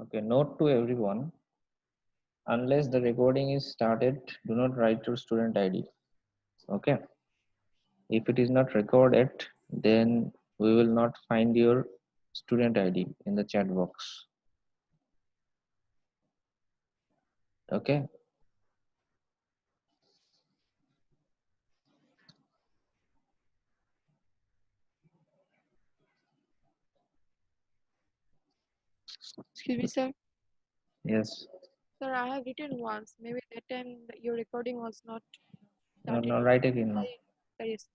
Okay, note to everyone, unless the recording is started, do not write your student ID. Okay, if it is not recorded, then we will not find your student ID in the chat box. Okay, Excuse me, sir. yes, Sir, I have written once. Maybe that time your recording was not no, started no, yet. write again now. Yes.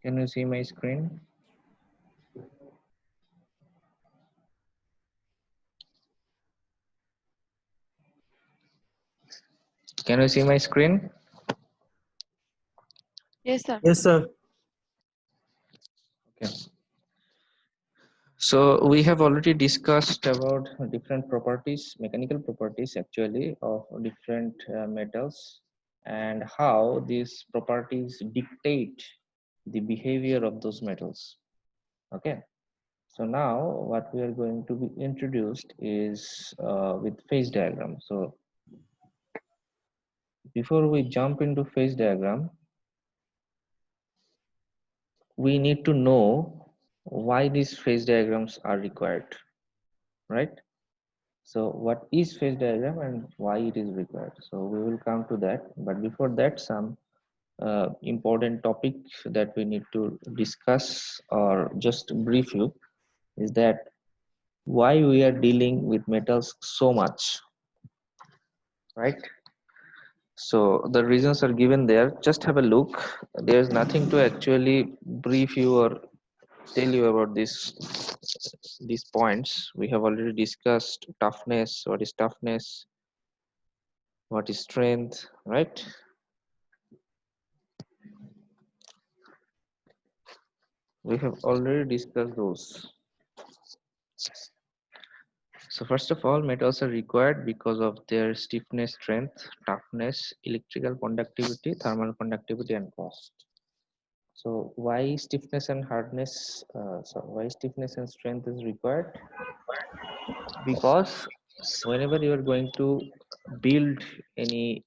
Can you see my screen? Can you see my screen? Yes, sir. Yes, sir. Okay. So we have already discussed about different properties, mechanical properties actually of different metals, and how these properties dictate the behavior of those metals. Okay. So now what we are going to be introduced is with phase diagram. So before we jump into phase diagram, we need to know why these phase diagrams are required, right? So what is phase diagram and why it is required? So we will come to that, but before that, some important topic that we need to discuss or just brief you is that why we are dealing with metals so much, right? So the reasons are given there. Just have a look. There's nothing to actually brief you or tell you about these points. We have already discussed toughness. What is toughness? What is strength, right? We have already discussed those. So first of all, metals are required because of their stiffness, strength, toughness, electrical conductivity, thermal conductivity, and cost. So why stiffness and hardness? Why stiffness and strength is required? Because whenever you are going to build any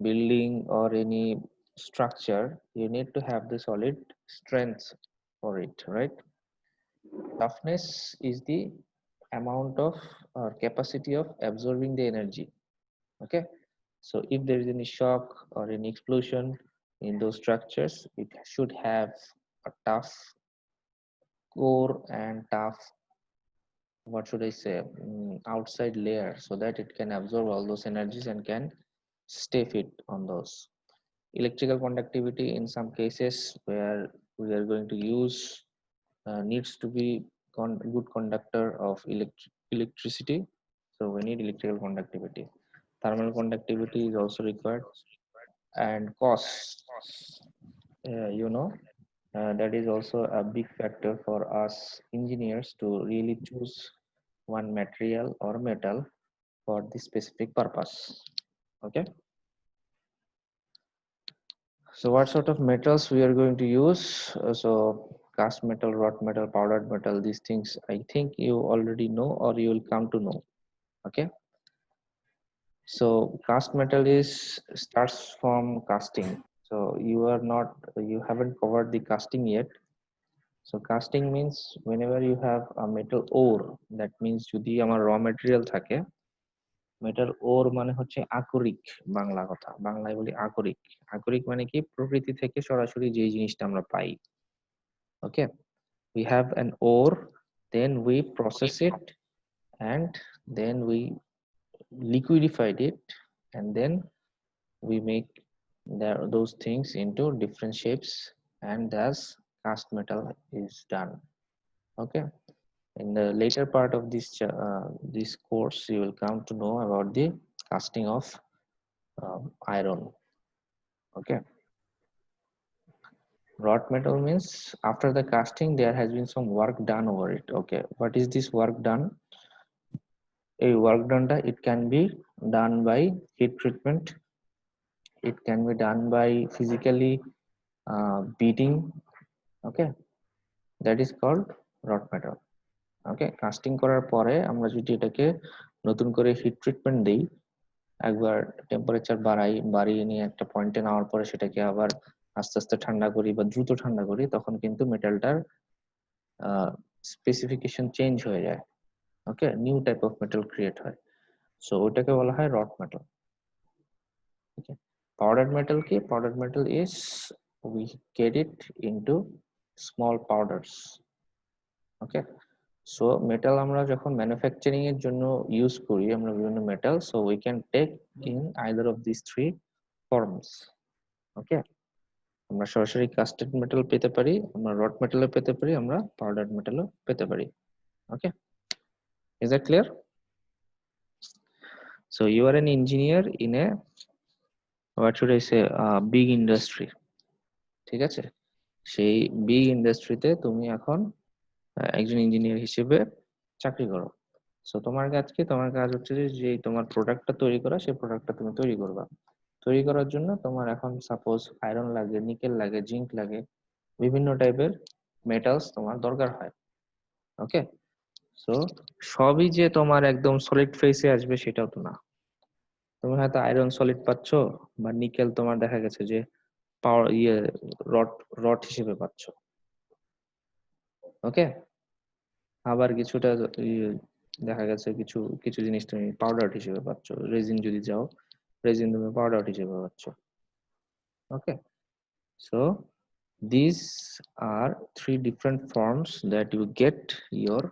building or any structure, you need to have the solid strength for it, right? Toughness is the amount of or capacity of absorbing the energy. Okay, so if there is any shock or any explosion in those structures, it should have a tough core and tough what should I say, outside layer, so that it can absorb all those energies and can stay fit on those. Electrical conductivity in some cases where we are going to use needs to be good conductor of electricity, so we need electrical conductivity. Thermal conductivity is also required, and cost, that is also a big factor for us engineers to really choose one material or metal for this specific purpose. Okay, so what sort of metals we are going to use? So cast metal, wrought metal, powdered metal, these things I think you already know or you will come to know. Okay, so cast metal is starts from casting. So you haven't covered the casting yet. So casting means whenever you have a metal ore, that means যদি আমার raw material থাকে, metal ওর মানে হচ্ছে আকরিক, বাংলা কথা বাংলায় বলি আকরিক। আকরিক মানে কি, প্রকৃতি থেকে সরাসরি যে জিনিসটা আমরা পাই। ওকে, we have an ore, then we process it, and then we liquidified it, and then we make those things into different shapes, and thus cast metal is done. Okay, in the later part of this course you will come to know about the casting of iron. Okay, wrought metal means after the casting there has been some work done over it. Okay, what is this work done? A work done, it can be done by heat treatment, it can be done by physically beating. Okay, that is called wrought metal. Okay, casting করার পরে আমরা যদি এটাকে নতুন করে hit treatment দিই, একবার temperature বাড়িয়ে নিয়ে একটা পয়েন্টে নেওয়ার পরে সেটাকে আবার আস্তে আস্তে ঠান্ডা করি বা দ্রুত ঠান্ডা করি, তখন কিন্তু মেটালটার স্পেসিফিকেশন চেঞ্জ হয়ে যায়। Okay, new type of metal create হয়, সো ওটাকে বলা হয় rod metal. Okay, powder metal কি? Powder metal is we get it into small powders. Okay, so metal আমরা যখন ম্যানুফ্যাকচারিং এর জন্য ইউজ করি আমরা বিভিন্ন metal, so we can take in either of this three forms. Okay, আমরা সরাসরি কাস্টেড মেটাল পেতে পারি, আমরা রড মেটালও পেতে পারি, আমরা পাউডার মেটালও পেতে পারি। Okay, is that clear? So you are an engineer in a what should I say big industry. ঠিক আছে, সেই বিগ ইন্ডাস্ট্রিতে তুমি এখন একজন ইঞ্জিনিয়ার হিসেবে চাকরি করো। সো তোমার কাজ কি? তোমার কাজ হচ্ছে যে তোমার প্রোডাক্টটা তৈরি করা, সেই প্রোডাক্টটা তুমি তৈরি করবা। তৈরি করার জন্য তোমার এখন সাপোজ আয়রন লাগে, নিকেল লাগে, জিঙ্ক লাগে, বিভিন্ন টাইপের মেটালস তোমার দরকার হয়। ওকে, সো সবই যে তোমার একদম সলিড ফেসে আসবে সেটাও তো না। তুমি হয়তো আয়রন সলিড পাচ্ছ, বা নিকেল তোমার দেখা গেছে যে পাওয়ার রড রড হিসেবে পাচ্ছ। ওকে, আবার কিছুটা দেখা গেছে কিছু কিছু জিনিস তুমি পাউডার হিসেবে পাচ্ছ। রেজিন যদি যাও, রেজিন তুমি পাউডার হিসেবে পাচ্ছ। ওকে, so these are three different forms that you get your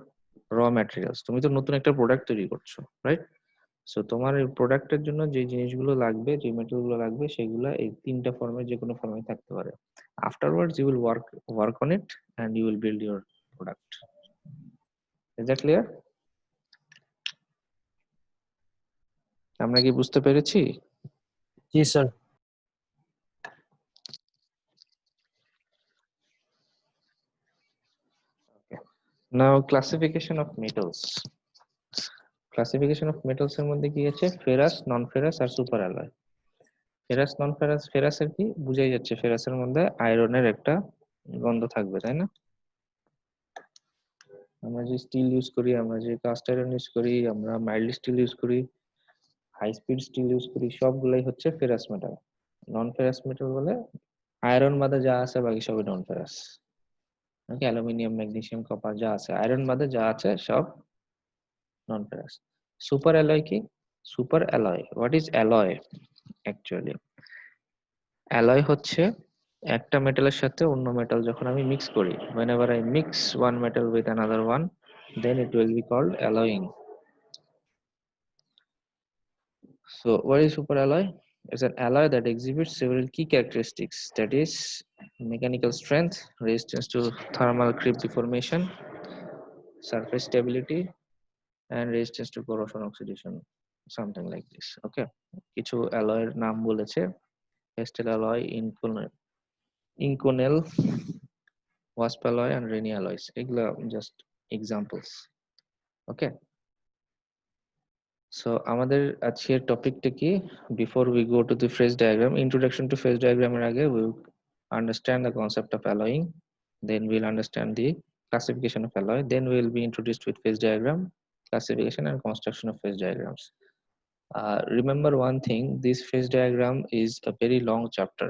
raw materials. তুমি তো নতুন একটা প্রোডাক্ট তৈরি করছো, রাইট? সো তোমার এই প্রোডাক্টের জন্য যে জিনিসগুলো লাগবে, যে মেটেরিয়ালগুলো লাগবে, সেগুলো এই তিনটা ফর্মে যে কোনো ফর্মে থাকতে পারে। Afterwards you will work on it and you will build your product. Is that clear? আমরা কি বুঝতে পেরেছি? জি sir. Now classification of metals. Classification of metals এর মধ্যে কি আছে? ফেরাস, নন ফেরাস আর super alloy. Ferrous, non ferrous, ফেরাসের কি বুঝাই যাচ্ছে, ফেরাসের মধ্যে আয়রনের একটা গন্ধ থাকবে, তাই না? আমরা যে স্টিল ইউজ করি, আমরা যে কাস্ট আয়রন ইউজ করি, আমরা মাইল্ড স্টিল ইউজ করি, হাই স্পিড স্টিল ইউজ করি, সবগুলাই হচ্ছে ফেরাস মেটাল। নন ফেরাস মেটাল বলে আয়রন বাদে যা আছে বাকি সবই নন ফেরাস। ওকে, অ্যালুমিনিয়াম, ম্যাগনেসিয়াম, কপার যা আছে, আয়রন বাদে যা আছে সব নন ফেরাস। সুপার অ্যালয় কি? Super alloy, what is alloy actually? Alloy হচ্ছে একটা মেটালের সাথে অন্য মেটাল যখন আমি মিক্স করি, whenever I mix one metal with another one, then it will be called alloying. So what is superalloy? It's an alloy that exhibits several key characteristics, that is mechanical strength, resistance to thermal creep deformation, surface stability, and resistance to corrosion oxidation, something like this. Okay, কিছু অ্যালয়ের নাম বলেছে, Pestel alloy, Inconel, Wasp alloy, and Rennie alloys. এগুলা just examples. Okay, so আমাদের আজকের টপিকটা কি? Before we go to the phase diagram, introduction to phase diagram এর আগে we will understand the concept of alloying, then we'll understand the classification of alloy, then we will be introduced with phase diagram, classification, and construction of phase diagrams. Remember one thing, this phase diagram is a very long chapter.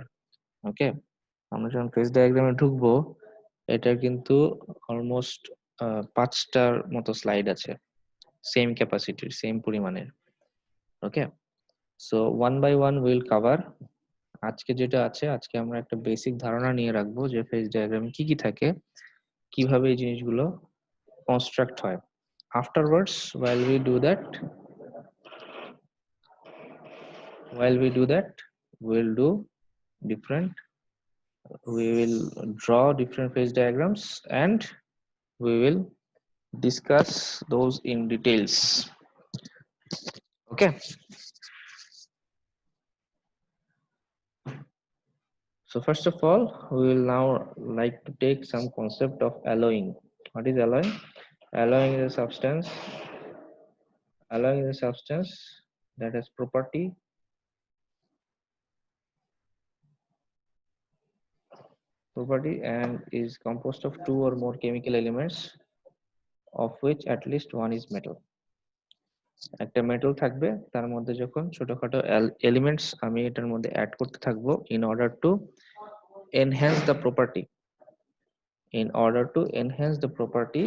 Okay, আমরা যখন phase ডায়াগ্রামে ঢুকবো, এটা কিন্তু almost 5টার মতো slide আছে, same ক্যাপাসিটির, same পরিমাণের। Okay, so one by one will cover. আজকে যেটা আছে, আজকে আমরা একটা বেসিক ধারণা নিয়ে রাখবো যে ফেজ ডায়াগ্রামে কি কি থাকে, কিভাবে এই জিনিসগুলো কনস্ট্রাক্ট হয়। Afterwards while we do that we'll do different, we will draw different phase diagrams and we will discuss those in details. Okay, so first of all we will now like to take some concept of alloying. What is alloying? Alloying is a substance that has property and is composed of two or more chemical elements of which at least one is metal. একটা metal থাকবে, তার মধ্যে যখন ছোটখাটো elements আমি এটার মধ্যে add করতে থাকবো in order to enhance the property,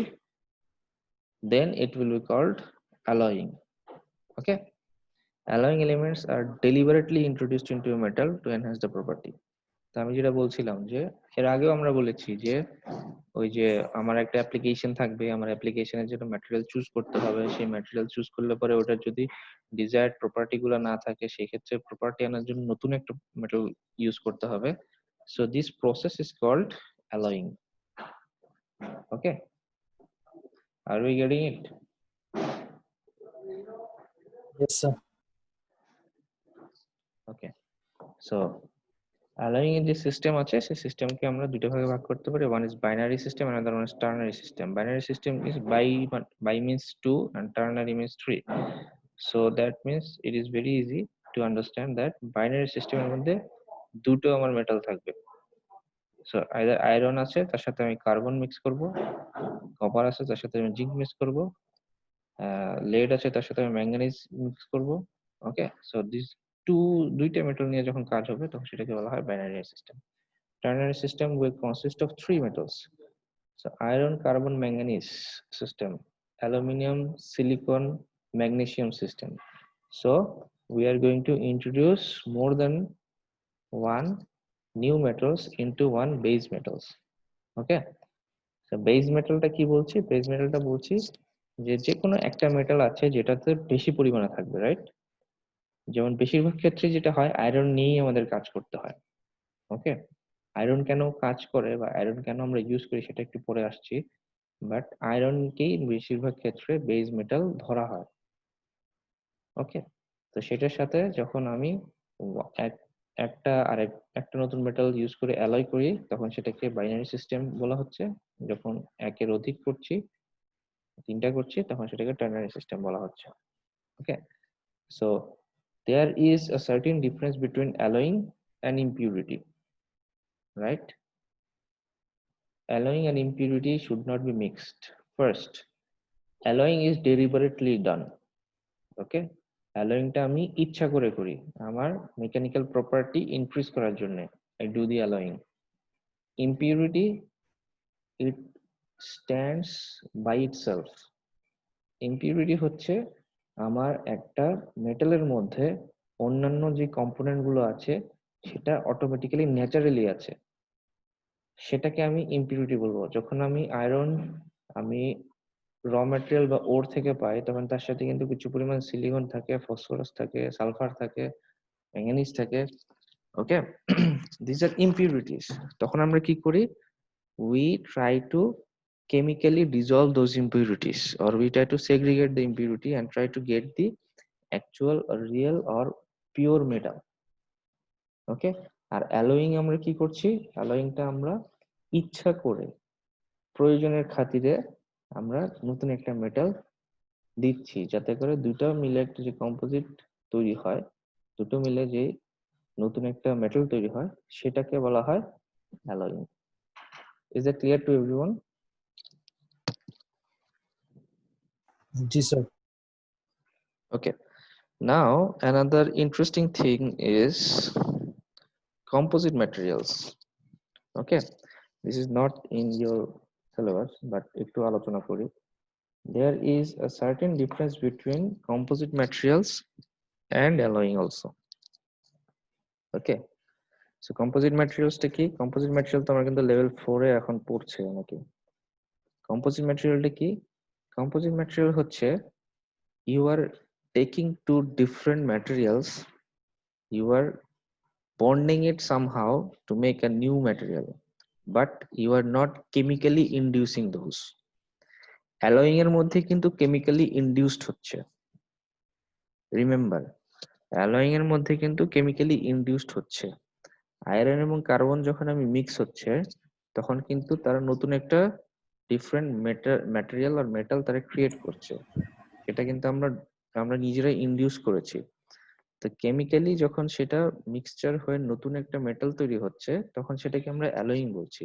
then it will be called alloying. Okay, alloying elements are deliberately introduced into a metal to enhance the property. তো আমি যেটা বলছিলাম যে এর আগেও আমরা বলেছি যে ওই যে আমার একটা অ্যাপ্লিকেশন থাকবে, আমার অ্যাপ্লিকেশনের জন্য ম্যাটেরিয়াল চুজ করতে হবে, সেই ম্যাটেরিয়াল চুজ করলে পরে ওটার যদি ডিজায়ার্ড প্রপার্টি গুলো না থাকে, সেই ক্ষেত্রে প্রপার্টি আনার জন্য নতুন একটা মেটাল ইউজ করতে হবে। So this process is called alloying. Okay, are we getting it? Yes, sir. Okay, so alloying এর যে সিস্টেম আছে, সেই সিস্টেমকে আমরা দুটো ভাগে ভাগ করতে পারি। One is binary system, another one is ternary system. Binary system is by means 2 and ternary means 3. So that means it is very easy to understand that binary system এর মধ্যে দুটো আমার মেটাল থাকবে। সো আইদার আয়রন আছে, তার সাথে আমি carbon mix করব, কপার আছে, তার সাথে আমি জিঙ্ক মিক্স করব, লেড আছে, তার সাথে আমি ম্যাঙ্গানিজ মিক্স করব। ওকে, সো দিস দুইটা মেটাল নিয়ে যখন কাজ হবে তখন সেটাকে বলা হয় binary system. Ternary system will consist of 3 metals. So iron, carbon, manganese system, aluminum, silicon, magnesium system. So we are going to introduce more than one new metals into one base metals. Okay, so base metal টা কি বলছি? Base metal টা বলছি যে যে কোনো একটা metal আছে যেটাতে বেশি পরিমাণে থাকবে, রাইট? যেমন বেশিরভাগ ক্ষেত্রে যেটা হয়, আয়রন নিয়েই আমাদের কাজ করতে হয়। ওকে, আয়রন কেন কাজ করে বা আয়রন কেন আমরা ইউজ করি সেটা একটু পরে আসছি, বাট আয়রনকেই বেশিরভাগ ক্ষেত্রে বেস মেটাল ধরা হয়। ওকে, তো সেটার সাথে যখন আমি একটা নতুন মেটাল ইউজ করে অ্যালয় করি, তখন সেটাকে বাইনারি সিস্টেম বলা হচ্ছে। যখন একের অধিক করছি, তিনটা করছি, তখন সেটাকে টার্নারি সিস্টেম বলা হচ্ছে। ওকে, so there is a certain difference between alloying and impurity, right? Alloying and impurity should not be mixed. First, alloying is deliberately done. Okay, অ্যালয়িংটা আমি ইচ্ছা করে করি, আমার মেকানিক্যাল প্রপার্টি ইনক্রিজ করার জন্য I do the alloying. Impurity, it stands by itself. Impurity হচ্ছে আমার একটা মেটালের মধ্যে অন্যান্য যে কম্পোনেন্ট গুলো আছে সেটা অটোমেটিক্যালি ন্যাচারালি আছে, সেটাকে আমি ইম্পিউরিটি বলবো। যখন আমি আয়রন আমি র ম্যাটেরিয়াল বা ওর থেকে পাই, তখন তার সাথে কিন্তু কিছু পরিমাণ সিলিকন থাকে, ফসফরাস থাকে, সালফার থাকে, ম্যাঙ্গানিজ থাকে। ওকে, দিস আর ইম্পিউরিটিস। তখন আমরা কি করি? we try to chemically dissolve those impurities, or we try to segregate the impurity and try to get the actual or real or pure metal. Okay, আর alloying আমরা কি করছি? অ্যালোয়িংটা আমরা ইচ্ছা করে, প্রয়োজনের খাতিরে আমরা নতুন একটা মেটাল দিচ্ছি, যাতে করে দুটো মিলে একটা যে কম্পোজিট তৈরি হয়, দুটো মিলে যে নতুন একটা মেটাল তৈরি হয়, সেটাকে বলা হয় allowing. Is it clear to everyone? G sir. Okay. Now, another interesting thing is composite materials. Okay, this is not in your syllabus, but একটু আলোচনা করি। There is a certain difference between composite materials and alloying also. Okay, so composite materials টা কি? Composite material তো আমরা কিন্তু level 4 এ এখন পড়ছে নাকি? Composite material টা কি? Composite material হচ্ছে you are taking two different materials, you are bonding it somehow to make a new material, but you are not chemically inducing those. Alloying এর মধ্যে কিন্তু chemically induced হচ্ছে, রিমেম্বার, অ্যালয়িং এর মধ্যে কিন্তু chemically induced হচ্ছে। Iron এবং কার্বন যখন আমি মিক্স হচ্ছে, তখন কিন্তু তারা নতুন একটা ডিফারেন্ট ম্যাটেরিয়াল আর মেটাল তারা ক্রিয়েট করছে। এটা কিন্তু আমরা নিজেরাই ইনডিউস করেছি। তো কেমিক্যালি যখন সেটা মিক্সচার হয়ে নতুন একটা মেটাল তৈরি হচ্ছে, তখন সেটাকে আমরা অ্যালোয়িং বলছি।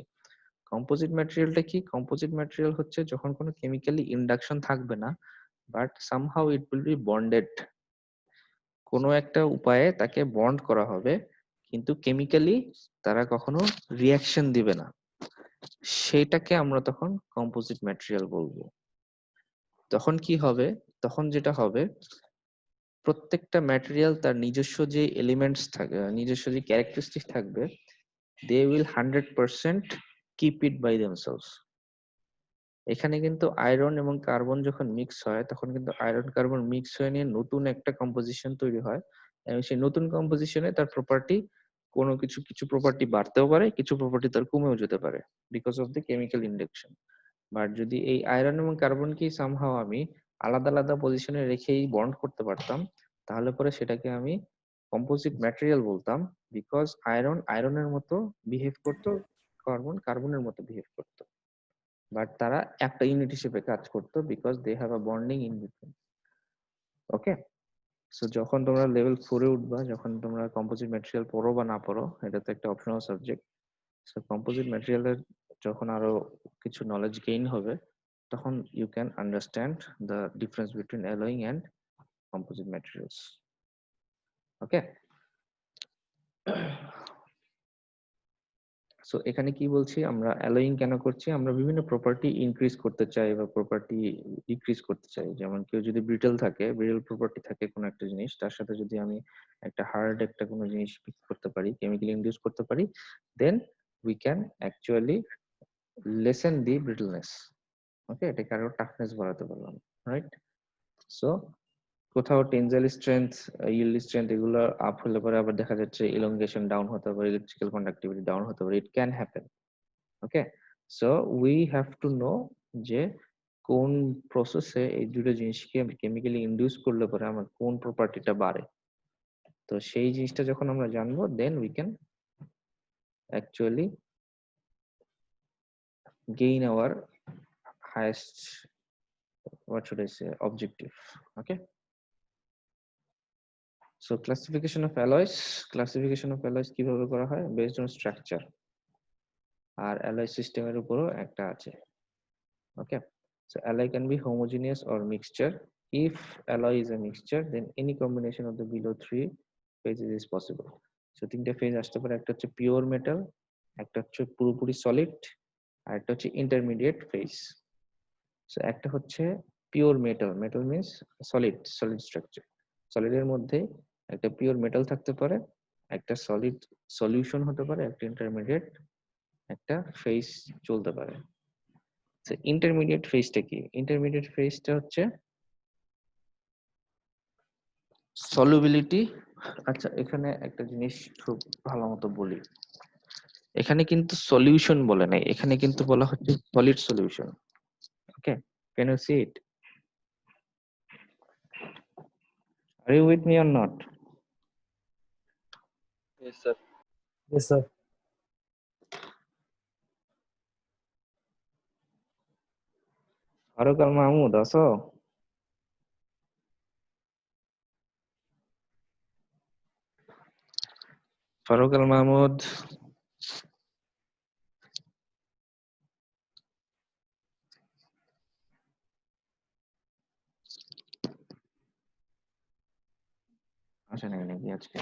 কম্পোজিট ম্যাটেরিয়ালটা কি? কম্পোজিট ম্যাটেরিয়াল হচ্ছে যখন কোনো কেমিক্যালি ইন্ডাকশন থাকবে না, but somehow it will B bonded, কোনো একটা উপায়ে তাকে বন্ড করা হবে, কিন্তু কেমিক্যালি তারা কখনো রিয়াকশন দিবে না, সেটাকে আমরা তখন কম্পোজিট ম্যাটেরিয়াল বলবো। তখন কি হবে? তখন যেটা হবে, প্রত্যেকটা ম্যাটেরিয়াল তার নিজস্ব যে এলিমেন্টস থাকে, নিজস্ব যে ক্যারেক্টারিস্টিক থাকবে, they will 100% keep it by themselves. এখানে কিন্তু আয়রন এবং কার্বন যখন মিক্স হয়, তখন কিন্তু আয়রন কার্বন মিক্স হয়ে নিয়ে নতুন একটা কম্পোজিশন তৈরি হয়, এবং সেই নতুন কম্পোজিশনে তার প্রপার্টি, কোনো কিছু প্রপার্টি বাড়তেও পারে, কিছু প্রপার্টি তার কমেও যেতে পারে, because of the chemical induction. But যদি এই আয়রন এবং কার্বনকে সামহাও আমি আলাদা আলাদা পজিশনে রেখেই বন্ড করতে পারতাম, তাহলে পরে সেটাকে আমি কম্পোজিট ম্যাটেরিয়াল বলতাম, বিকজ আয়রন আয়রনের মতো বিহেভ করতো, কার্বন কার্বনের মতো বিহেভ করতো, বাট তারা একটা ইউনিট হিসেবে কাজ করতো, because they have a bonding in between. Okay, so যখন তোমরা লেভেল 4 এ উঠবা, যখন তোমরা কম্পোজিট ম্যাটেরিয়াল পড়ো বা না পড়ো, এটা তো একটা অপশনাল সাবজেক্ট। সো কম্পোজিট ম্যাটেরিয়ালের যখন আরো কিছু নলেজ গেইন হবে, তখন you can understand the difference between alloying and composite materials. Okay, so এখানে কি বলছি, আমরা অ্যালয়িং কেন করছি? আমরা বিভিন্ন প্রপার্টি ইনক্রিজ করতে চাই বা প্রপার্টি ডিক্রিজ করতে চাই। যেমন কেউ যদি ব্রিটেল থাকে, ব্রিটেল প্রপার্টি থাকে কোনো একটা জিনিস, তার সাথে যদি আমি একটা হার্ড একটা কোনো জিনিস মিক্স করতে পারি, কেমিক্যালি ইনডিউস করতে পারি, then we can actually lessen the brittleness. Okay, এটাকে আরো টাফনেস বাড়াতে পারলাম, রাইট? সো কোথাও টেনজাইল স্ট্রেংথ, ইল্ড স্ট্রেংথ এগুলো আপ হলে পরে আবার দেখা যাচ্ছে ইলংগেশন ডাউন হতে পারে, ইলেকট্রিক্যাল কন্ডাক্টিভিটি ডাউন হতে পারে, it can happen. Okay, so we have to know যে কোন প্রসেসে এই দুটো জিনিসকে কেমিক্যালি ইনডিউস করলে পরে আমার কোন প্রপার্টিটা বাড়ে। তো সেই জিনিসটা যখন আমরা জানবো, then we can actually gain our highest, what should I say, objective. Okay, so classification of alloys, কিভাবে করা হয়? based on structure, R alloy সিস্টেমের উপরও একটা আছে। Okay, so alloy can be homogeneous or mixture. If alloy is a mixture, then any combination of the below three phases is possible. So তিনটা phase আসতে পারে, একটা হচ্ছে পিওর মেটাল, একটা হচ্ছে পুরোপুরি সলিড, আর একটা হচ্ছে ইন্টারমিডিয়েট ফেজ। সো একটা হচ্ছে pure metal, metal means solid structure. সলিডের মধ্যে একটা পিওর মেটাল থাকতে পারে, একটা সলিড সলিউশন হতে পারে, একটা ইন্টারমিডিয়েট, একটা ফেজ চলতে পারে। So intermediate phase-টা কি? Intermediate phase-টা হচ্ছে solubility। আচ্ছা, এখানে একটা জিনিস খুব ভালো মতো বলি। এখানে কিন্তু সলিউশন বলে নাই, এখানে কিন্তু বলা হচ্ছে solid solution. Okay, can you see it? Are you with me or not? Yes, sir. Yes, sir. Faruk Al Mahmud আছো? ফারুক আল মাহমুদ, আসে নাই নাকি আজকে?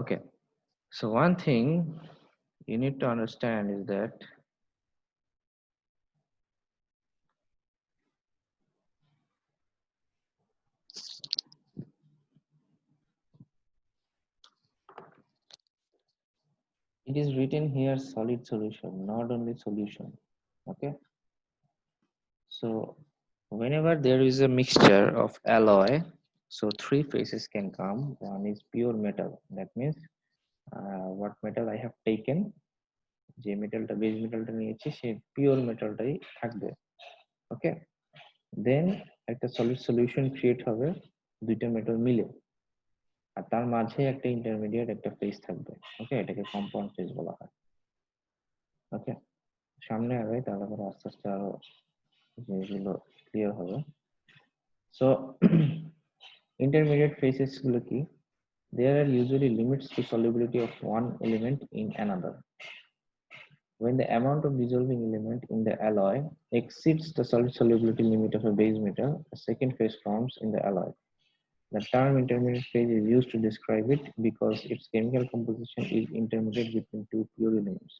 Okay, so one thing you need to understand is that it is written here solid solution, not only solution. Okay, so whenever there is a mixture of alloy, so three phases can come. One is pure metal, that means what metal I have taken, যে মেটালটা base মেটালটা নিয়েছি সে pure মেটালটাই থাকবে। ওকে, দেন একটা solid solution create হবে দুইটা metal মিলে, আর তার মাঝে একটা ইন্টারমিডিয়েট একটা ফেজ থাকবে। ওকে, এটাকে কম্পাউন্ড ফেজ বলা হয়। ওকে, সামনে আগে তাহলে করে আস্তে আস্তে আরো জিনিসগুলো ক্লিয়ার হবে। সো intermediate phases গুলো কি? There are usually limits to solubility of one element in another. When the amount of dissolving element in the alloy exceeds the solid solubility limit of a base metal, a second phase forms in the alloy. The term intermediate phase is used to describe it because its chemical composition is intermediate between two pure elements.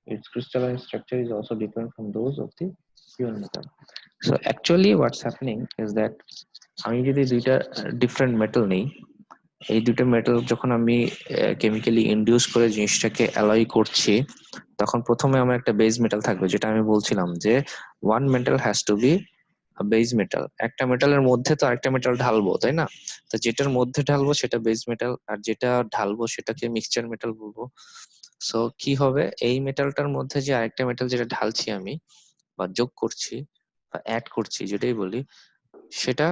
Its crystalline structure is also different from those of the pure metal. So actually what's happening is that আমি যদি দুইটা different metal নেই, এই দুটো metal যখন আমি chemically induce করে জিনিসটাকে অ্যালয় করছি, তখন প্রথমে আমার একটা বেজ মেটাল থাকবে, যেটা আমি বলছিলাম যে one metal has to be base metal. একটা মেটালের মধ্যে তো আরেকটা মেটাল ঢালবো, তাই না? তো যেটার মধ্যে ঢালবো সেটা বেজ মেটাল, আর যেটা ঢালবো সেটাকে মিক্সচার মেটাল বলবো। সো কি হবে, এই মেটালটার মধ্যে যে আরেকটা মেটাল যেটা ঢালছি আমি বা যোগ করছি বা অ্যাড করছি যেটাই বলি, সেটা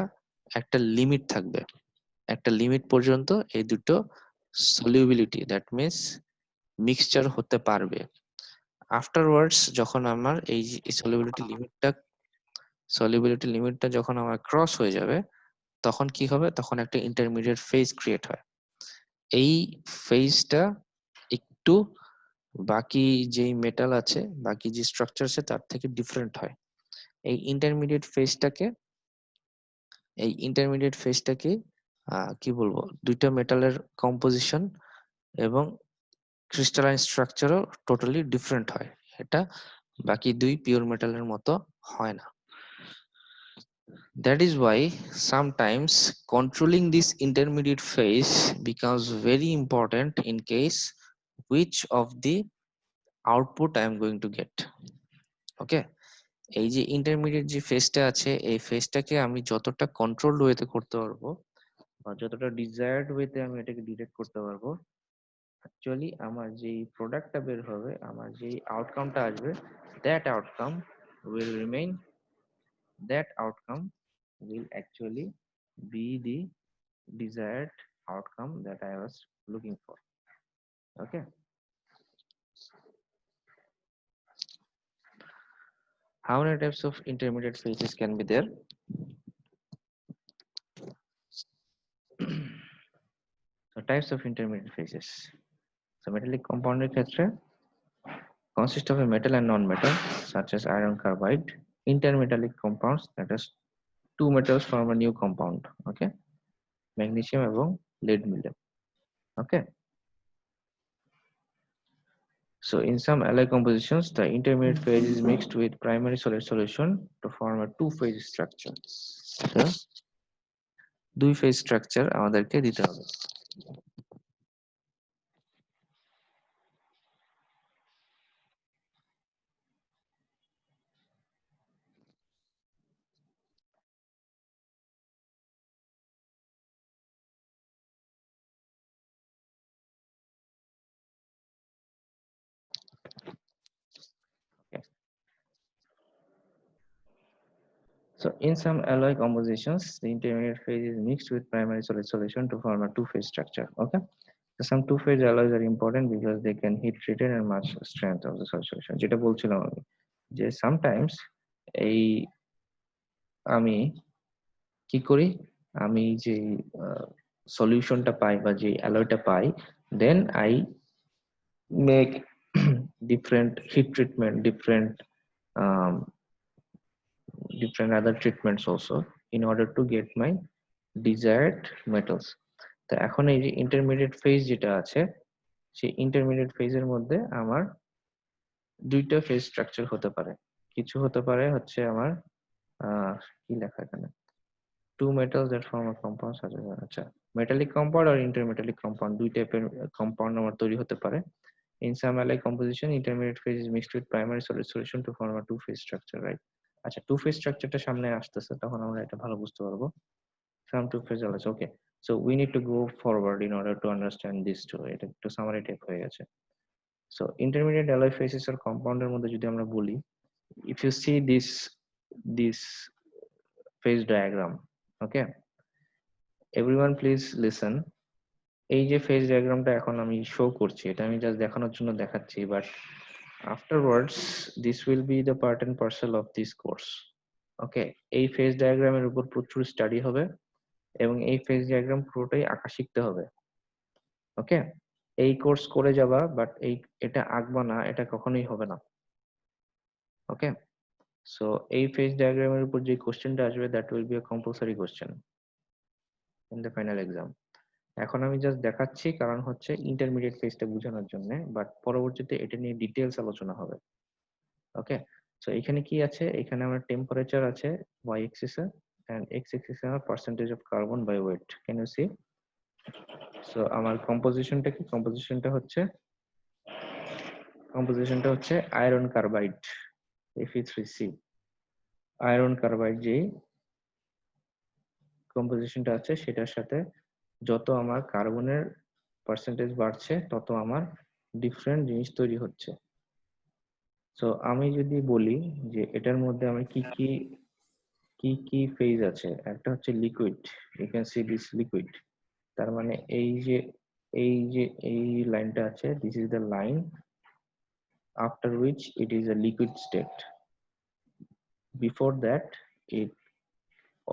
একটা লিমিট থাকবে, একটা লিমিট পর্যন্ত এই দুটো সলিউবিলিটি, দ্যাট মিন্স মিক্সচার হতে পারবে। আফটারওয়ার্ডস যখন আমার এই সলিউবিলিটি লিমিটটা যখন আমার ক্রস হয়ে যাবে, তখন কি হবে, তখন একটা ইন্টারমিডিয়েট ফেজ ক্রিয়েট হয়। এই ফেজটা একটু বাকি যেই মেটাল আছে, বাকি যে স্ট্রাকচার আছে তার থেকে ডিফারেন্ট হয়। এই ইন্টারমিডিয়েট ফেজটাকে কি বলবো, দুইটা মেটালের কম্পোজিশন এবং ক্রিস্টালাইন স্ট্রাকচারও টোটালি ডিফারেন্ট হয়। এটা বাকি দুই পিওর মেটালের মতো হয় না। That is why sometimes controlling this intermediate phase becomes very important in case which of the output I am going to get. Okay, এই যে ইন্টারমিডিয়েট যে ফেজটা আছে, এই ফেজটাকে আমি যতটা কন্ট্রোলড ওয়েতে করতে পারবো বা যতটা ডিজায়ার্ড ওয়েতে আমি এটাকে ডিরেক্ট করতে পারবো, অ্যাকচুয়ালি আমার যেই প্রোডাক্টটা বের হবে, আমার যেই আউটকামটা আসবে, that outcome will remain, that outcome will actually be the desired outcome that I was looking for. Okay, how many types of intermediate phases can be there? So types of intermediate phases. So metallic compound ক্ষেত্রে consist of a metal and non-metal such as iron carbide. Intermetallic compounds, that is two metals form a new compound. Okay, magnesium এবং lead মিলে। Okay, so in some alloy compositions the intermediate phase is mixed with primary solid solution to form a two-phase structure. So দুই phase structure আমাদেরকে দিতে হবে। So in some alloy compositions, the intermediate phase is mixed with primary solid solution to form a two-phase structure. Okay. So some two-phase alloys are important because they can heat treated and match strength of the solid solution. যেটা বলছিলাম আমি যে sometimes এই আমি কি করি আমি যে সলিউশনটা পাই বা যে অ্যালয়টা পাই then I make different heat treatment, um, different other treatments also in order to get my desired metals. তো এখন এই যে ইন্টারমিডিয়েট ফেজ যেটা আছে সেই ইন্টারমিডিয়েট ফেজের মধ্যে আমার দুইটা ফেজ স্ট্রাকচার হতে পারে, কিছু হতে পারে হচ্ছে আমার কি লেখা এখানে two metals that form a compound such as আচ্ছা metallic compound or intermetallic compound দুই টাইপের কম্পাউন্ড আমার তৈরি হতে পারে. In some alloy composition, intermediate phase is mixed with primary solid solution to form a two-phase structure, right? আচ্ছা two-phase structureটা সামনে আসতেছে তখন আমরা এটা ভালো বুঝতে পারবো. Some two-phase alloys, okay. So we need to go forward in order to understand this too. এটা একটু summary type হয়ে গেছে. So intermediate alloy phases or compound এর মধ্যে যদি আমরা বলি, if you see this phase diagram, okay, everyone please listen. এই যে phase diagramটা এখন আমি show করছি এটা আমি just দেখানোর জন্য দেখাচ্ছি, but afterwards this will be the part and parcel of this course. Okay, এই phase diagram এর উপর প্রচুর study হবে এবং এই phase diagram পুরোটাই আঁকা শিখতে হবে. ওকে, এই কোর্স করে যাবা বাট এটা আঁকবা না এটা কখনোই হবে না. ওকে, সো এই ফেজ ডায়াগ্রামের উপর যে কোশ্চেনটা আসবে that will be a compulsory question in the final exam. এখন আমি জাস্ট দেখাচ্ছি কারণ হচ্ছে ইন্টারমিডিয়েট ফেজটা বোঝানোর জন্য, বাট পরবর্তীতে এটা নিয়ে ডিটেইলস আলোচনা হবে. ওকে, সো এখানে কি আছে, এখানে আমার টেম্পারেচার আছে y axis A and x axis এ আমার percentage of carbon by weight. Can you see? So আমার কম্পোজিশনটা কি, কম্পোজিশনটা হচ্ছে iron carbide Fe3C. Iron carbide যে কম্পোজিশনটা আছে সেটার সাথে যত আমার কার্বনের পার্সেন্টেজ বাড়ছে তত আমার ডিফারেন্ট জিনিস তৈরি হচ্ছে. সো আমি যদি বলি যে এটার মধ্যে আমার কি ফেজ আছে, একটা হচ্ছে liquid, you can see this liquid, তার মানে এই লাইনটা আছে, this is the line after which it is a liquid state. Before that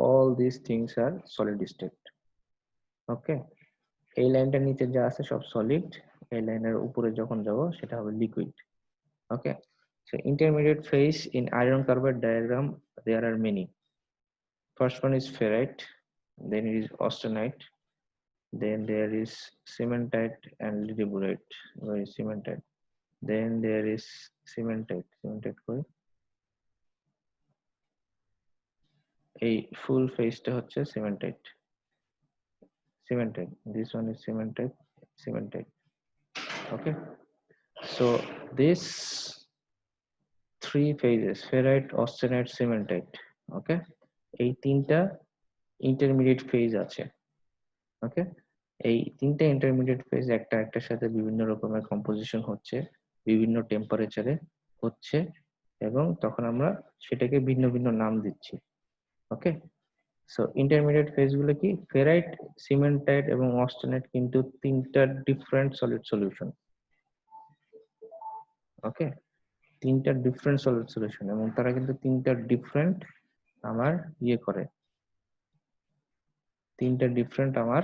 all these things are solid state. Okay, এই লাইনটার নিচে যা আছে সব সলিড, এই লাইনের উপরে যখন যাব সেটা হবে liquid. Okay, so intermediate phase in iron carbide diagram there are many. First one is ferrite, then it is austenite, then there is cementite and lidiburite. Where is cementite? Then there is cementite কই, এই ফুল ফেজটা হচ্ছে cementite. This one is cementite. Okay, so this three phases, ferrite, austenite, cementite, okay, এই তিনটা intermediate phase আছে. ওকে, এই তিনটা intermediate phase একটা একটার সাথে বিভিন্ন রকমের কম্পোজিশন হচ্ছে, বিভিন্ন টেম্পারেচারে হচ্ছে এবং তখন আমরা সেটাকে ভিন্ন ভিন্ন নাম দিচ্ছি. ওকে, সো ইন্টারমিডিয়েট ফেজ গুলো কি, ফেরাইট, সিমেন্টাইট এবং অস্টেনাইট কিন্তু তিনটা ডিফারেন্ট সলিড সলিউশন. ওকে, তিনটা ডিফারেন্ট সলিড সলিউশন এবং তারা কিন্তু তিনটা ডিফারেন্ট আমার করে, তিনটা ডিফারেন্ট আমার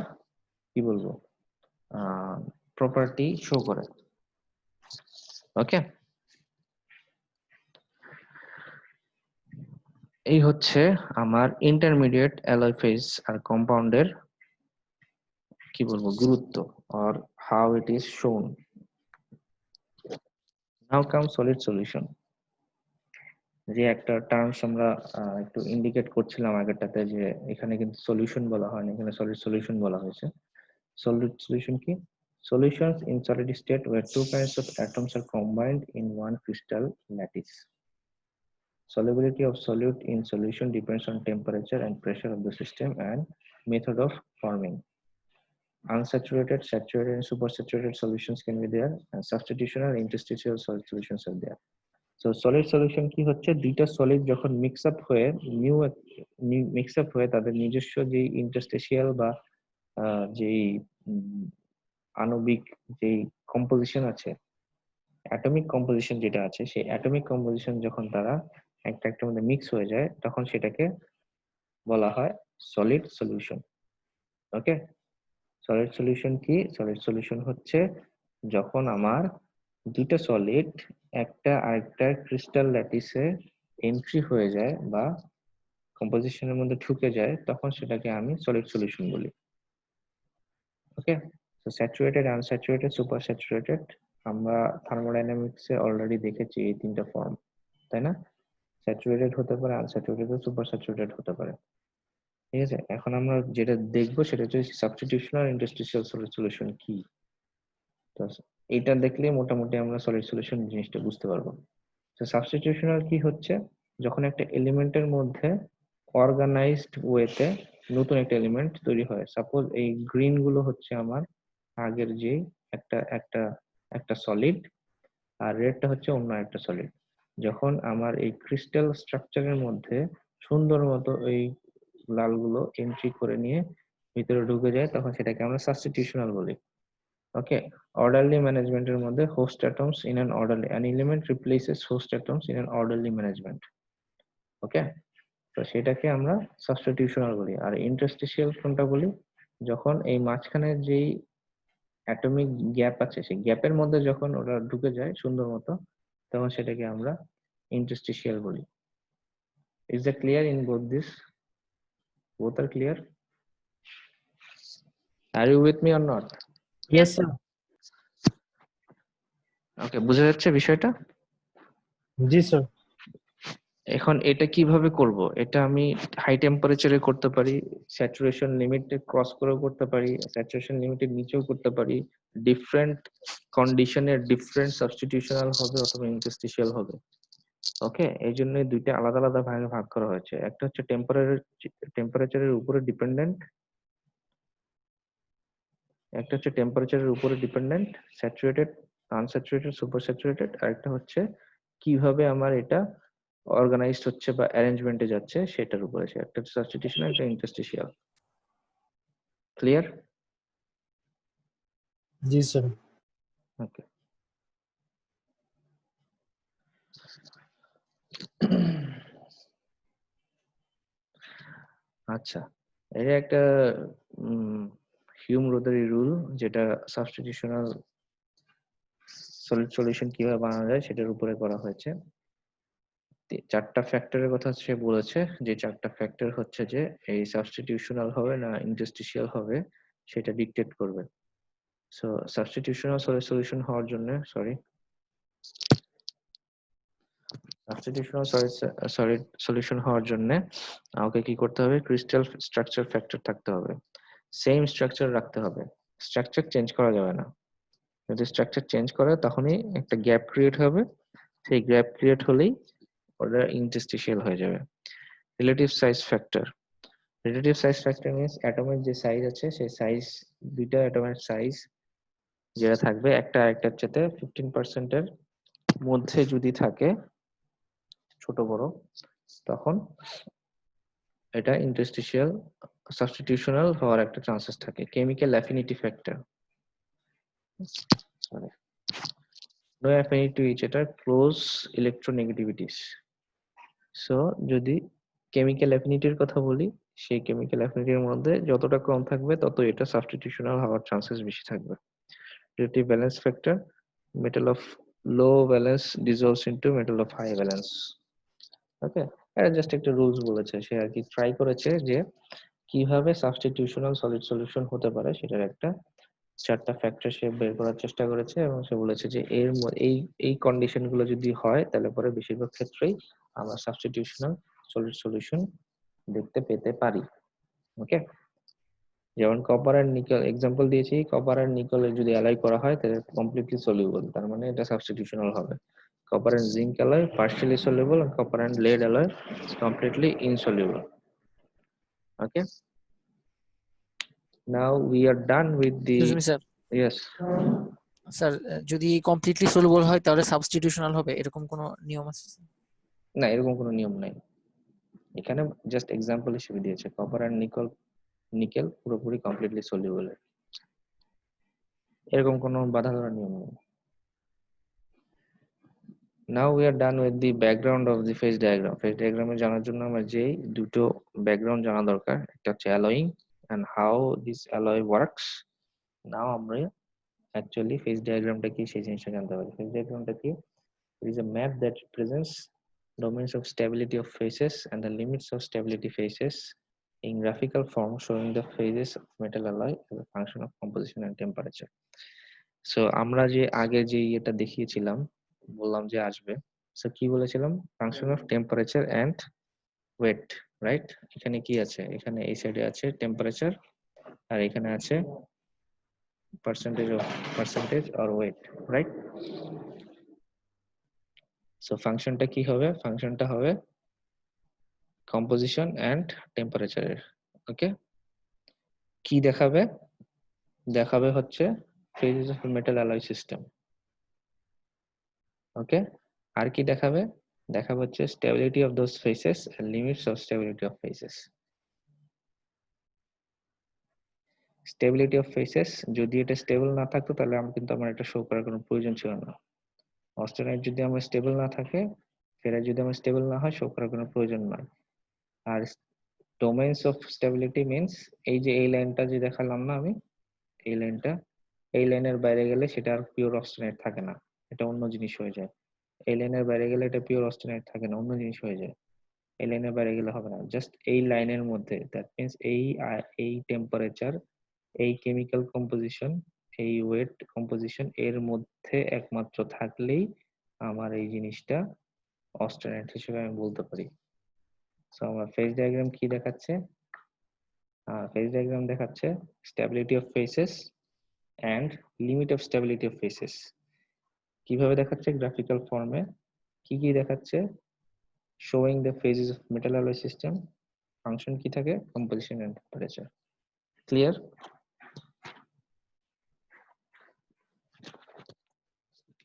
কি বলবো প্রপার্টি শো করে. ওকে, এই হচ্ছে আমার ইন্টারমিডিয়েট অ্যালয় ফেজ আর কম্পাউন্ডের কি বলবো গুরুত্ব, or how it is shown. Now comes solid solution. যে একটা টার্মস আমরা একটু ইন্ডিকেট করছিলাম আগেরটাতে যে এখানে কিন্তু সলিউশন বলা হয়নি, এখানে সলিড সলিউশন বলা হয়েছে. সলিড সলিউশন কি? Solutions in solid state where two pairs of atoms are combined in one crystal lattice. Solubility of solute in solution depends on temperature and pressure of the system and method of forming. Unsaturated, saturated, and supersaturated solutions can be there, and substitutional and interstitial solid solutions are there. So solid solution কি হচ্ছে, দুইটা solid যখন mix up হয়ে mix up হয়ে তাদের নিজস্ব যে interstitial বা যেই আণবিক যেই কম্পোজিশন আছে, অ্যাটমিক কম্পোজিশন যেটা আছে, সেই অ্যাটমিক কম্পোজিশন যখন তারা একটা একটার মধ্যে মিক্স হয়ে যায় তখন সেটাকে বলা হয় সলিড সলিউশন। ওকে, সলিড সলিউশন কি? সলিড সলিউশন হচ্ছে যখন আমার দুইটা সলিড একটা আরেকটা ক্রিস্টাল ল্যাটিসে এন্ট্রি হয়ে যায় বা কম্পোজিশনের মধ্যে ঢুকে যায়, তখন সেটাকে আমি সলিড সলিউশন বলি। ওকে, তো স্যাচুরেটেড, আনস্যাচুরেটেড, সুপার স্যাচুরেটেড আমরা থার্মোডাইনামিক্সে অলরেডি দেখেছি এই তিনটা ফর্ম, তাই না? স্যাচুরেটেড হতে পারে, আনস্যাচুরেটেড, সুপার স্যাচুরেটেড হতে পারে। ঠিক আছে, এখন আমরা যেটা দেখবো সেটা হচ্ছে সাবস্টিটিউশনাল ইন্টারস্টিশিয়াল সলিড সলিউশন কি। তো এটা দেখলে মোটামুটি আমরা সলিড সলিউশন জিনিসটা বুঝতে পারবো। তো সাবস্টিটিউশনাল কি হচ্ছে, যখন একটা এলিমেন্টের মধ্যে অর্গানাইজড ওয়েতে নতুন একটা এলিমেন্ট তৈরি হয়। সাপোজ এই গ্রিন গুলো হচ্ছে আমার আগের যে একটা একটা একটা সলিড, আর রেডটা হচ্ছে অন্য একটা সলিড। যখন আমার এই ক্রিস্টাল স্ট্রাকচারের মধ্যে সুন্দর মতো এই লালগুলো এন্ট্রি করে নিয়ে ভিতরে ঢুকে যায়, তখন সেটাকে আমরা সাবস্টিটিউশনাল বলি। ওকে, orderly ম্যানেজমেন্টের মধ্যে host atoms in an orderly, an element replaces host atoms in an orderly management. ওকে, তো সেটাকে আমরা সাবস্টিটিউশনাল বলি। আর ইন্টারস্টিশিয়াল কোনটা বলি, যখন এই মাঝখানে যেই অ্যাটমিক গ্যাপ আছে সেই গ্যাপের মধ্যে যখন ওরা ঢুকে যায় সুন্দর মতো, তখন সেটাকে আমরা ইন্টারস্টিশিয়াল বলি। Is that clear in both this? Both are clear? Are you with me or not? Yes, sir. ওকে, বুঝা যাচ্ছে বিষয়টা? জি স্যার। এখন এটা কিভাবে করব? এটা আমি হাই টেম্পারেচারে করতে পারি, স্যাচুরেশন লিমিটে ক্রস করেও করতে পারি, স্যাচুরেশন লিমিটের নিচেও করতে পারি। ডিফারেন্ট কন্ডিশনে ডিফারেন্ট সাবস্টিটিউশনাল হবে অথবা ইন্টারস্টিশিয়াল হবে। ওকে, এই জন্য দুইটা আলাদা আলাদা ভাগে ভাগ করা হয়েছে। একটা হচ্ছে টেম্পারেচারের উপরে ডিপেন্ডেন্ট, একটা হচ্ছে টেম্পারেচারের উপরে dependent, saturated, unsaturated, super saturated. আর একটা হচ্ছে কিভাবে আমার এটা অর্গানাইজড হচ্ছে বা অ্যারেঞ্জমেন্টে যাচ্ছে সেটার উপরে। সে একটা সাবস্টিটিউশনাল, একটা ইন্টারস্টিশিয়াল। ক্লিয়ার? জি স্যার। ওকে, আচ্ছা, এটা একটা হিউম রোদারি রুল, যেটা সাবস্টিটিউশনাল সলিড সলিউশন কিভাবে বানানো যায় সেটার উপরে করা হয়েছে। চারটা ফ্যাক্টরের কথা সে বলেছে, যে চারটা ফ্যাক্টর হচ্ছে যে এই সাবস্টিটিউশনাল হবে না ইন্টারস্টিশিয়াল হবে সেটা ডিকটেট করবে। সো সাবস্টিটিউশনাল সলিউশন হওয়ার জন্য, সাবস্টিটিউশনাল সলিড সলিউশন হওয়ার জন্য আমাকে কি করতে হবে? ক্রিস্টাল স্ট্রাকচার ফ্যাক্টর থাকতে হবে, সেম স্ট্রাকচার রাখতে হবে, স্ট্রাকচার চেঞ্জ করা যাবে না। যদি স্ট্রাকচার চেঞ্জ করে তখনই একটা গ্যাপ ক্রিয়েট হবে, সেই গ্যাপ ক্রিয়েট হলেই ওটা ইন্টারস্টিশিয়াল হয়ে যাবে। Relative size factor, relative size factor means অ্যাটমের যে সাইজ আছে সেই সাইজ, দুইটা অ্যাটমের সাইজ যেটা থাকবে একটা আরেকটার চাইতে 15% এর মধ্যে যদি থাকে, ছোট বড়, তখন এটা ইন্টারস্টিশিয়াল সাবস্টিটিউশনাল হওয়ার একটা চান্সেস থাকে। Chemical affinity factor, no affinity to each other, close electronegativities. So যদি কেমিক্যাল অ্যাফিনিটির কথা বলি, সেই কেমিক্যাল অ্যাফিনিটির মধ্যে যতটা কম থাকবে তত এটা সাবস্টিটিউশনাল হওয়ার চান্সেস বেশি থাকবে। Relative valence factor, metal of low valence dissolves into metal of high valence. ওকে, এটা জাস্ট একটা রুলস বলেছে, সে আর কি ট্রাই করেছে যে কিভাবে সাবস্টিটিউশনাল সলিড সলিউশন হতে পারে সেটার একটা চারটা ফ্যাক্টর সে বের করার চেষ্টা করেছে, এবং সে বলেছে যে এই কন্ডিশন গুলো যদি হয় তাহলে পরে বেশিরভাগ ক্ষেত্রেই আমরা সাবস্টিটিউশনাল সলিড সলিউশন দেখতে পেতে পারি। ওকে, যেমন কপার আর নিকেল এক্সাম্পল দিয়েছি, কপার আর নিকেল যদি অ্যালয় করা হয় তাহলে কমপ্লিটলি সলিউবল, তার মানে এটা সাবস্টিটিউশনাল হবে। Copper and zinc alloy partially soluble, and copper and lead alloy is completely insoluble. Okay, now we are done with the, Excuse me, sir. yes, sir যদি completely soluble হয় তাহলে সাবস্টিটিউশনাল হবে, এরকম কোনো নিয়ম আছে? না, এরকম কোনো নিয়ম নাই, এখানে জাস্ট এক্সাম্পল হিসেবে দিয়েছে কপার এন্ড নিকেল পুরোপুরি কমপ্লিটলি সলিউবল, এরকম কোনো বাধা ধরার নিয়ম নেই। Now we are done with the background of the phase diagram. Phase diagram এ জানার জন্য আমার যে দুটো ব্যাকগ্রাউন্ড জানা দরকার, একটা হচ্ছে alloying and how this alloy works. Now আমরা actually phase diagramটা কি সেই জিনিসটা জানতে পারি। Phase diagramটা কি? It is a map that represents domains of stability of phases and the limits of stability phases in graphical form, showing the phases of metal alloy as a function of composition and temperature. So আমরা যে আগে যে এটা দেখিয়েছিলাম, বললাম যে আসবে, so কি বলেছিলাম, function of temperature and weight, right? এখানে কি আছে, এখানে এই সাইডে আছে টেম্পারেচার আর এখানে আছে percentage or weight, right? So ফাংশনটা কি হবে, ফাংশনটা হবে কম্পোজিশন এন্ড টেম্পারেচারের। ওকে, কি দেখাবে, দেখাবে হচ্ছে phases of metal alloy system। ওকে, আর কি দেখাবে, দেখাবে হচ্ছে stability of those phases and limits of stability of phases। Stability of faces, যদি এটা স্টেবল না থাকতো তাহলে আমার এটা শো করার কোনো প্রয়োজন ছিল না। অস্টেনাইট যদি আমার স্টেবল না থাকে, ফেরাইট যদি আমার স্টেবল না হয়, শো করার কোনো প্রয়োজন নয়। আর ডোমেইনস অফ স্টেবিলিটি মিন্স এই যে এই লাইনটা যে দেখালাম না আমি, এই লাইনটা, এই লাইনের বাইরে গেলে সেটা আর পিওর অস্টেনাইট থাকে না, এটা অন্য জিনিস হয়ে যায়। এই লাইনের বাইরে গেলে এটা পিওর অস্টেনাইট থাকে না, অন্য জিনিস হয়ে যায়। এই লাইনের বাইরে গেলে হবে না, জাস্ট এই লাইনের মধ্যে, দ্যাট মিন্স এই টেম্পারেচার, এই কেমিক্যাল কম্পোজিশন, এই ওয়েট কম্পোজিশন এর মধ্যে একমাত্র থাকলেই আমার এই জিনিসটা অস্টেনাইট হিসেবে আমি বলতে পারি। সো আমার ফেজ ডায়াগ্রাম কি দেখাচ্ছে, ফেজ ডায়াগ্রাম দেখাচ্ছে stability of phases and limit of stability of phases. কিভাবে দেখাচ্ছে, গ্রাফিক্যাল ফর্মে কি কি দেখাচ্ছে, showing the phases of metal alloy system, function কি থাকে, composition and temperature। Clear?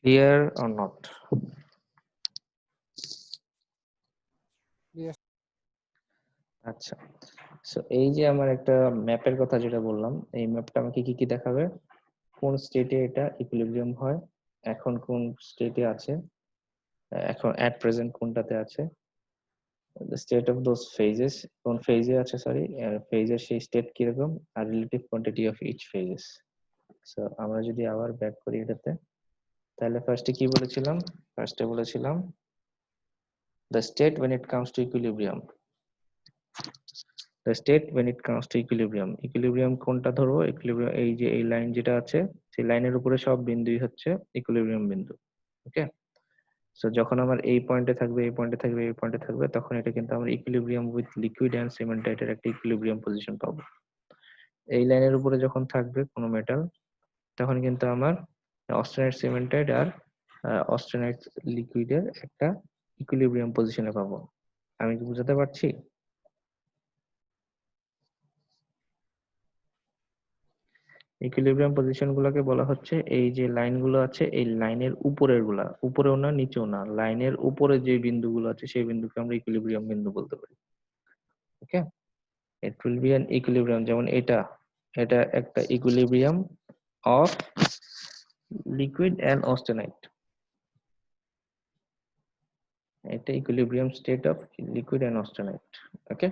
Clear or not? Clear. আচ্ছা, সো এই যে আমার একটা ম্যাপের কথা যেটা বললাম, এই ম্যাপটা আমাকে কি কি দেখাবে, কোন স্টেটে এটা ইকুইলিব্রিয়াম হয়, এখন কোন স্টেটে আছে, এখন এট প্রেজেন্ট কোনটাতে আছে, the state of those phases, কোন ফেজে আছে, সরি ফেজের সেই স্টেট কিরকম, আর relative quantity of each phases. So আমরা যদি আবার ব্যাক করি এটাতে, তাহলে ফার্স্টে কি বলেছিলাম, ফার্স্টে বলেছিলাম the state when it comes to equilibrium, the state when it comes to equilibrium কোনটা ধরবো, equilibrium এই যে এই লাইন যেটা আছে, সেই লাইনের উপরে সব বিন্দুই হচ্ছে ইকুইলিব্রিয়াম বিন্দু। ওকে, সো যখন আমার এই পয়েন্টে থাকবে, এই পয়েন্টে থাকবে, এই পয়েন্টে থাকবে, তখন এটা কিন্তু আমরা ইকুইলিব্রিয়াম উইথ লিকুইড এন্ড সিমেন্টাইটের একটা ইকুইলিব্রিয়াম পজিশন পাবো। এই লাইনের উপরে যখন থাকবে কোনো মেটাল, তখন কিন্তু আমার অস্টেনাইট সিমেন্টাইট আর অস্টেনাইট লিকুইডের একটা ইকুইলিব্রিয়াম পজিশনে পাবো। আমি কি বুঝাতে পারছি? ইকুইলিব্রিয়াম পজিশন গুলোকে বলা হচ্ছে এই যে লাইনগুলো আছে, এই লাইনের উপরের গুলা, উপরেও না নিচেও না, লাইনের উপরে যে বিন্দুগুলো আছে সেই বিন্দুকে আমরা ইকুইলিব্রিয়াম বিন্দু বলতে পারি। Okay, it will be an equilibrium, যেমন এটা, এটা একটা equilibrium of liquid and austenite, এটা equilibrium state of liquid and austenite. Okay,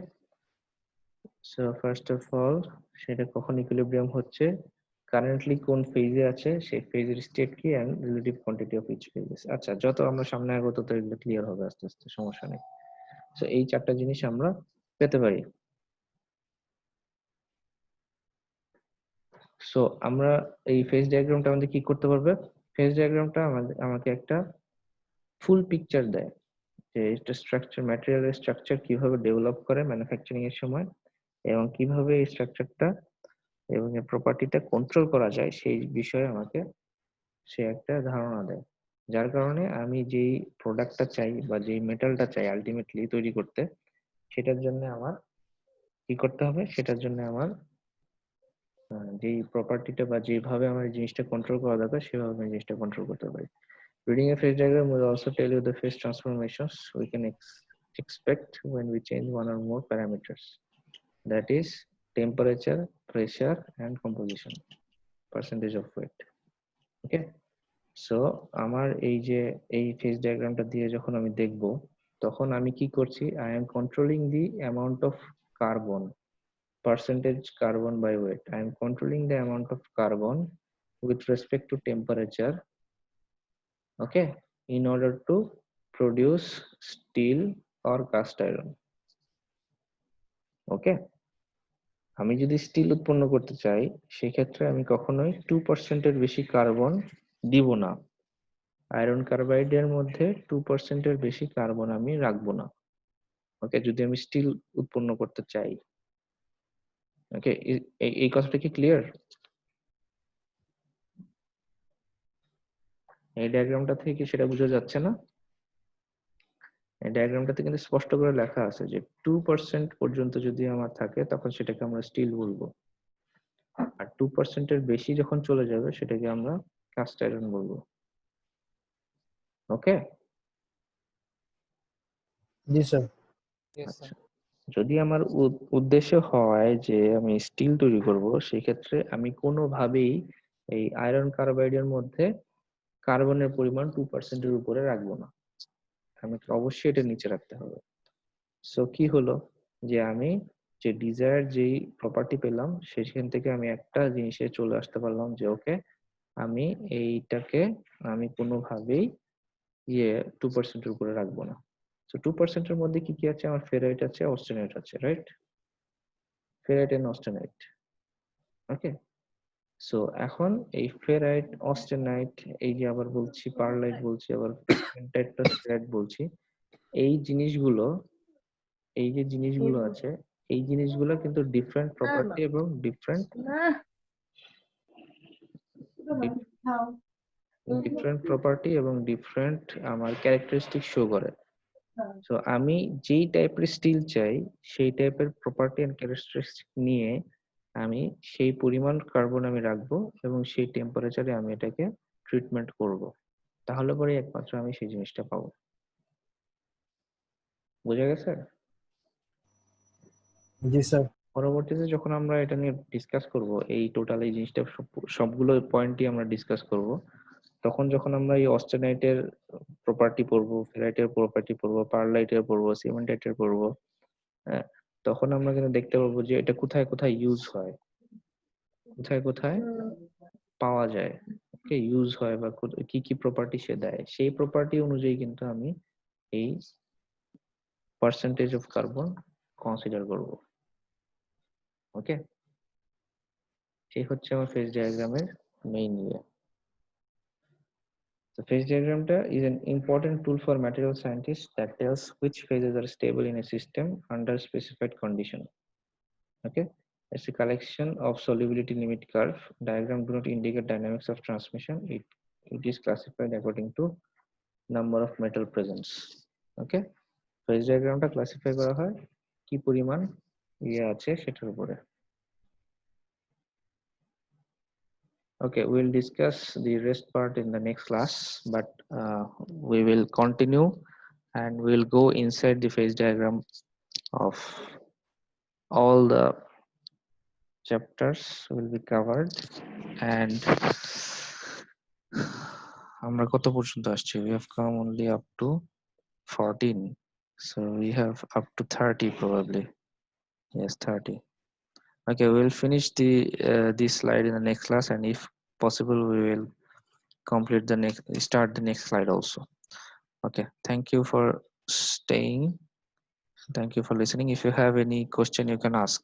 so first of all সেটা কখন ইকুইলিব্রিয়াম হচ্ছে, কারেন্টলি কোন ফেজে আছে, সেই ফেজের স্টেট কি and relative quantity of each phases. আচ্ছা, যত আমরা সামনে আগাবো তত এগুলো ক্লিয়ার হবে আস্তে আস্তে, সমস্যা নেই। সো এই চারটা জিনিস আমরা পেতে পারি। সো আমরা এই ফেজ ডায়াগ্রামটা আমাদের কি করতে পারবে, ফেজ ডায়াগ্রামটা আমাকে একটা ফুল পিকচার দেয় যে এটা স্ট্রাকচার, ম্যাটেরিয়ালের স্ট্রাকচার কিভাবে ডেভেলপ করে ম্যানুফ্যাকচারিং এর সময়, এবং কিভাবে এই স্ট্রাকচারটা এবং এর প্রপার্টিটা কন্ট্রোল করা যায় সেই বিষয়ে আমাকে সে একটা ধারণা দেয়। যার কারণে আমি যেই প্রোডাক্টটা চাই বা যেই মেটালটা চাই আলটিমেটলি তৈরি করতে, সেটার জন্য আমার কি করতে হবে, সেটার জন্য আমার যেই প্রপার্টিটা বা যেভাবে আমার এই জিনিসটা কন্ট্রোল করা দরকার সেভাবে আমি জিনিসটা কন্ট্রোল করতে পারি। Reading a phase diagram will also tell you the phase transformations we can expect when we change one or more parameters, that is temperature, pressure and composition, percentage of weight. Okay, so আমার এই যে এই phase ডায়াগ্রামটা দিয়ে যখন আমি দেখব তখন আমি কি করছি, I am controlling the amount of carbon, percentage carbon by weight. I am controlling the amount of carbon with respect to temperature, okay, in order to produce steel or cast iron. ওকে, আমি যদি still উৎপন্ন করতে চাই সেক্ষেত্রে আমি কখনোই 2% এর বেশি কার্বন দিব না। আয়রন কার্বাইডের মধ্যে 2% এর বেশি কার্বন আমি রাখবো না। ওকে, যদি আমি স্টিল উৎপন্ন করতে চাই। ওকে, এই কথাটা কি ক্লিয়ার? এই ডায়াগ্রামটা থেকে সেটা বোঝা যাচ্ছে না? এই ডায়াগ্রামটাতে কিন্তু স্পষ্ট করে লেখা আছে যে 2% পর্যন্ত যদি আমার থাকে তখন সেটাকে আমরা স্টিল বলবো, আর 2% এর বেশি যখন চলে যাবে সেটাকে আমরা কাস্ট আয়রন বলবো। ওকে, জি স্যার। আচ্ছা, যদি আমার উদ্দেশ্য হয় যে আমি স্টিল তৈরি করব সেক্ষেত্রে আমি কোনোভাবেই এই আয়রন কার্বাইডের মধ্যে কার্বনের পরিমাণ 2% এর উপরে রাখবো না, আমাকে অবশ্যই এটা নিচে রাখতে হবে। সো কি হলো যে আমি যে ডিজায়ার যেই প্রপার্টি পেলাম সেখান থেকে আমি একটা জিনিসে চলে আসতে পারলাম যে ওকে, আমি এইটাকে আমি কোনোভাবেই 2% এর উপরে রাখবো না। সো 2% এর মধ্যে কি কি আছে, আমার ফেরাইট আছে, অস্টেনাইট আছে, right? Ferrite and austenite. Okay, so এখন এই ফেরাইট, অস্টেনাইট, এই যে আবার বলছি পারলাইট বলছি, আবার পেন্টাইট প্লাস ফেরাইট বলছি, এই জিনিসগুলো, এই যে জিনিসগুলো আছে এই জিনিসগুলো কিন্তু ডিফারেন্ট প্রপার্টি এবং ডিফারেন্ট প্রপার্টি এবং ডিফারেন্ট আমার ক্যারেক্টারিস্টিক শো করে। সো আমি যেই টাইপের স্টিল চাই সেই টাইপের প্রপার্টি এন্ড ক্যারেক্টারিস্টিক নিয়ে আমি সেই পরিমাণ কার্বন আমি রাখবো এবং সেই টেম্পারেচারে আমি এটাকে ট্রিটমেন্ট করব, তাহলে পরে একমাত্র আমি সেই জিনিসটা পাবো। বোঝা গেছে? জি স্যার। পরবর্তীতে যখন আমরা এটা নিয়ে ডিসকাস করব, এই টোটাল এই জিনিসটা সবগুলো পয়েন্টই আমরা ডিসকাস করব, তখন যখন আমরা এই অস্টেনাইটের প্রপার্টি পড়বো, ফেরাইটের প্রপার্টি পড়বো, পারলাইটের পড়বো, সিমেন্টাইটের পড়বো, হ্যাঁ, তখন আমরা কিন্তু দেখতে পাবো যে এটা কোথায় কোথায় ইউজ হয়, কোথায় কোথায় পাওয়া যায়, ওকে, ইউজ হয় বা কি কি প্রপার্টি সে দেয়, সেই প্রপার্টি অনুযায়ী কিন্তু আমি এই পার্সেন্টেজ অফ কার্বন কনসিডার করব। ওকে, এই হচ্ছে আমার ফেজ ডায়াগ্রামের মেইন ইয়ে। The phase diagram is an important tool for material scientists that tells which phases are stable in a system under specified condition. Okay, it's a collection of solubility limit curve. Diagram do not indicate dynamics of transmission. It is classified according to number of metal presence. Okay, phase diagram টা classify করা হয় কি পরিমাণ ইয়ে আছে সেটার উপরে। Okay, we'll discuss the rest part in the next class, but we will continue and we'll go inside the phase diagram of all the chapters will be covered. And আমরা কত পর্যন্ত আসছি? We have come only up to 14, so we have up to 30 probably. Yes, 30. Okay, we'll finish this slide in the next class, and if possible we will complete the next, start the next slide also. Okay, thank you for staying, thank you for listening. If you have any question you can ask.